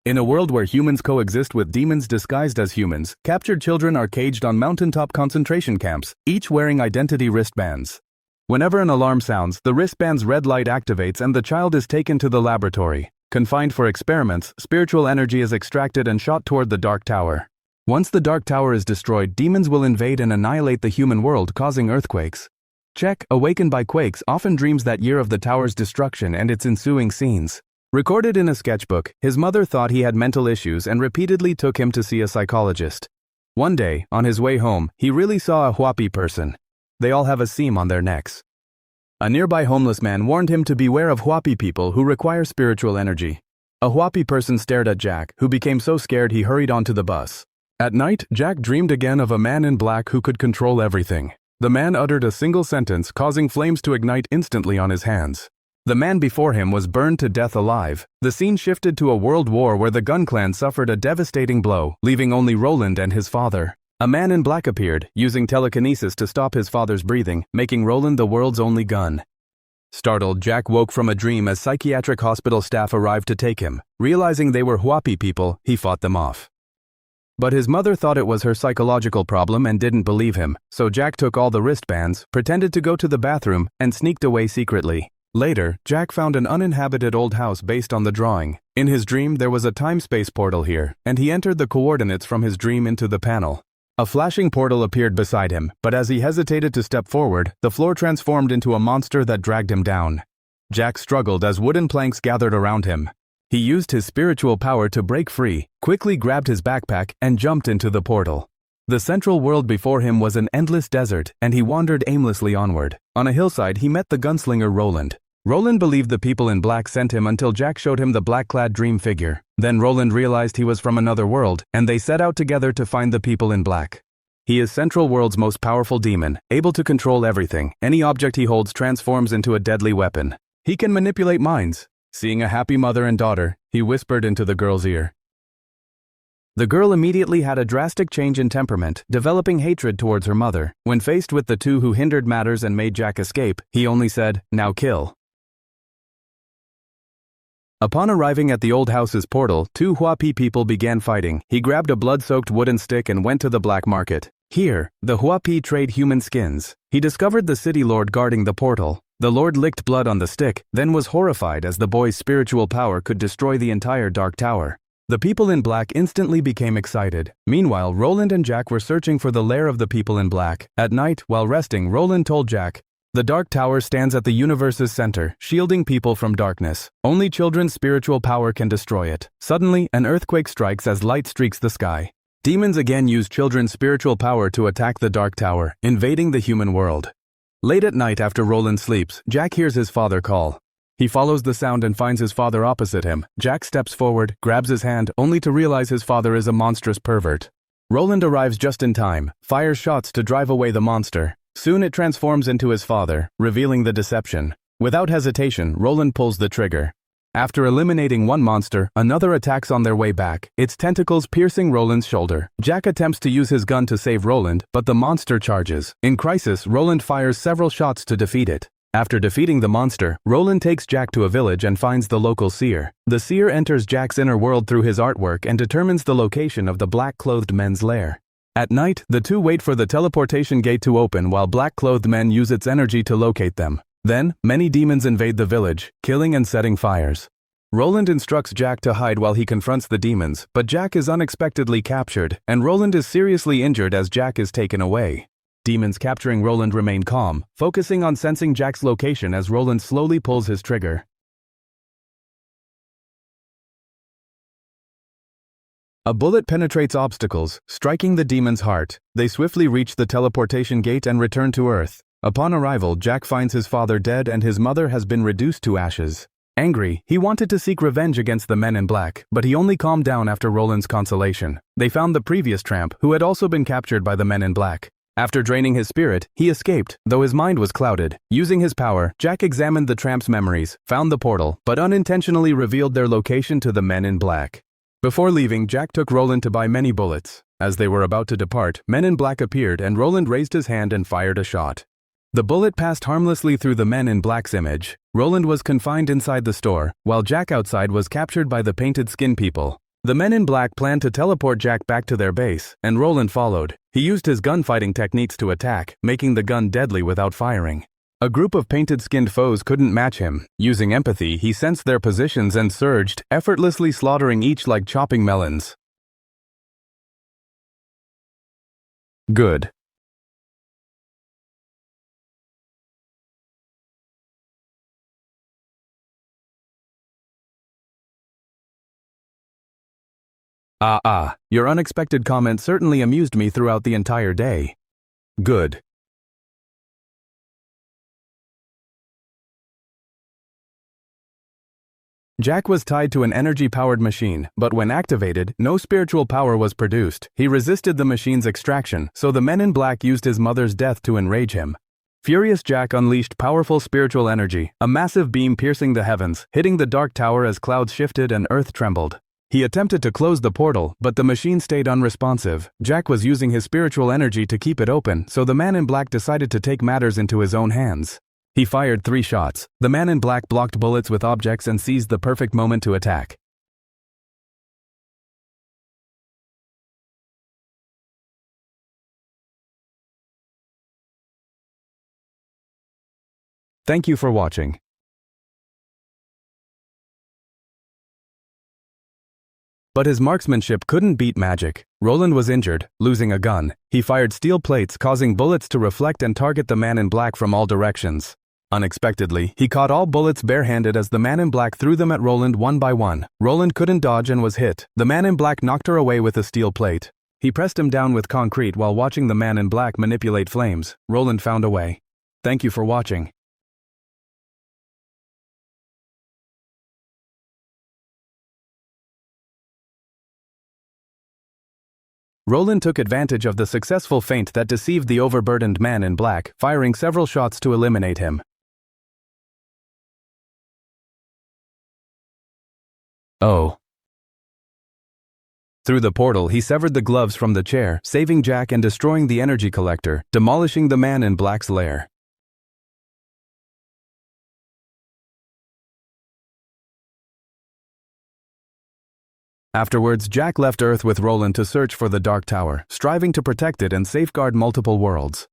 In a world where humans coexist with demons disguised as humans, captured children are caged on mountaintop concentration camps, each wearing identity wristbands. Whenever an alarm sounds, the wristband's red light activates and the child is taken to the laboratory. Confined for experiments, spiritual energy is extracted and shot toward the Dark Tower. Once the Dark Tower is destroyed, demons will invade and annihilate the human world, causing earthquakes. Jack, awakened by quakes, often dreams that year of the tower's destruction and its ensuing scenes. Recorded in a sketchbook, his mother thought he had mental issues and repeatedly took him to see a psychologist. One day, on his way home, he really saw a Huapi person. They all have a seam on their necks. A nearby homeless man warned him to beware of Huapi people who require spiritual energy. A Huapi person stared at Jack, who became so scared he hurried onto the bus. At night, Jack dreamed again of a man in black who could control everything. The man uttered a single sentence, causing flames to ignite instantly on his hands. The man before him was burned to death alive. The scene shifted to a world war where the Gun clan suffered a devastating blow, leaving only Roland and his father. A man in black appeared, using telekinesis to stop his father's breathing, making Roland the world's only gun. Startled, Jack woke from a dream as psychiatric hospital staff arrived to take him. Realizing they were Huapi people, he fought them off. But his mother thought it was her psychological problem and didn't believe him, so Jack took all the wristbands, pretended to go to the bathroom, and sneaked away secretly. Later, Jack found an uninhabited old house based on the drawing. In his dream, there was a time-space portal here, and he entered the coordinates from his dream into the panel. A flashing portal appeared beside him, but as he hesitated to step forward, the floor transformed into a monster that dragged him down. Jack struggled as wooden planks gathered around him. He used his spiritual power to break free, quickly grabbed his backpack, and jumped into the portal. The central world before him was an endless desert, and he wandered aimlessly onward. On a hillside, he met the gunslinger Roland. Roland believed the people in black sent him until Jack showed him the black-clad dream figure. Then Roland realized he was from another world, and they set out together to find the people in black. He is Central World's most powerful demon, able to control everything. Any object he holds transforms into a deadly weapon. He can manipulate minds. Seeing a happy mother and daughter, he whispered into the girl's ear. The girl immediately had a drastic change in temperament, developing hatred towards her mother. When faced with the two who hindered matters and made Jack escape, he only said, "Now kill." Upon arriving at the old house's portal, two Huapi people began fighting. He grabbed a blood-soaked wooden stick and went to the black market. Here, the Huapi trade human skins. He discovered the city lord guarding the portal. The lord licked blood on the stick, then was horrified as the boy's spiritual power could destroy the entire Dark Tower. The people in black instantly became excited. Meanwhile, Roland and Jack were searching for the lair of the people in black. At night, while resting, Roland told Jack, "The Dark Tower stands at the universe's center, shielding people from darkness. Only children's spiritual power can destroy it." Suddenly, an earthquake strikes as light streaks the sky. Demons again use children's spiritual power to attack the Dark Tower, invading the human world. Late at night after Roland sleeps, Jack hears his father call. He follows the sound and finds his father opposite him. Jack steps forward, grabs his hand, only to realize his father is a monstrous pervert. Roland arrives just in time, fires shots to drive away the monster. Soon it transforms into his father, revealing the deception. Without hesitation, Roland pulls the trigger. After eliminating one monster, another attacks on their way back, its tentacles piercing Roland's shoulder. Jack attempts to use his gun to save Roland, but the monster charges. In crisis, Roland fires several shots to defeat it. After defeating the monster, Roland takes Jack to a village and finds the local seer. The seer enters Jack's inner world through his artwork and determines the location of the black-clothed men's lair. At night, the two wait for the teleportation gate to open while black-clothed men use its energy to locate them. Then, many demons invade the village, killing and setting fires. Roland instructs Jack to hide while he confronts the demons, but Jack is unexpectedly captured, and Roland is seriously injured as Jack is taken away. Demons capturing Roland remain calm, focusing on sensing Jack's location as Roland slowly pulls his trigger. A bullet penetrates obstacles, striking the demon's heart. They swiftly reach the teleportation gate and return to Earth. Upon arrival, Jack finds his father dead and his mother has been reduced to ashes. Angry, he wanted to seek revenge against the men in black, but he only calmed down after Roland's consolation. They found the previous tramp, who had also been captured by the men in black. After draining his spirit, he escaped, though his mind was clouded. Using his power, Jack examined the tramp's memories, found the portal, but unintentionally revealed their location to the men in black. Before leaving, Jack took Roland to buy many bullets. As they were about to depart, men in black appeared and Roland raised his hand and fired a shot. The bullet passed harmlessly through the men in black's image. Roland was confined inside the store, while Jack outside was captured by the painted skin people. The men in black planned to teleport Jack back to their base, and Roland followed. He used his gunfighting techniques to attack, making the gun deadly without firing. A group of painted-skinned foes couldn't match him. Using empathy, he sensed their positions and surged, effortlessly slaughtering each like chopping melons. Good. Your unexpected comment certainly amused me throughout the entire day. Good. Jack was tied to an energy-powered machine, but when activated, no spiritual power was produced. He resisted the machine's extraction, so the men in black used his mother's death to enrage him. Furious Jack unleashed powerful spiritual energy, a massive beam piercing the heavens, hitting the Dark Tower as clouds shifted and earth trembled. He attempted to close the portal, but the machine stayed unresponsive. Jack was using his spiritual energy to keep it open, so the man in black decided to take matters into his own hands. He fired 3 shots. The man in black blocked bullets with objects and seized the perfect moment to attack. Thank you for watching. But his marksmanship couldn't beat magic. Roland was injured, losing a gun. He fired steel plates, causing bullets to reflect and target the man in black from all directions. Unexpectedly, he caught all bullets barehanded as the man in black threw them at Roland one by one. Roland couldn't dodge and was hit. The man in black knocked her away with a steel plate. He pressed him down with concrete while watching the man in black manipulate flames. Roland found a way. Thank you for watching. Roland took advantage of the successful feint that deceived the overburdened man in black, firing several shots to eliminate him. Oh. Through the portal, he severed the gloves from the chair, saving Jack and destroying the energy collector, demolishing the man in black's lair. Afterwards, Jack left Earth with Roland to search for the Dark Tower, striving to protect it and safeguard multiple worlds.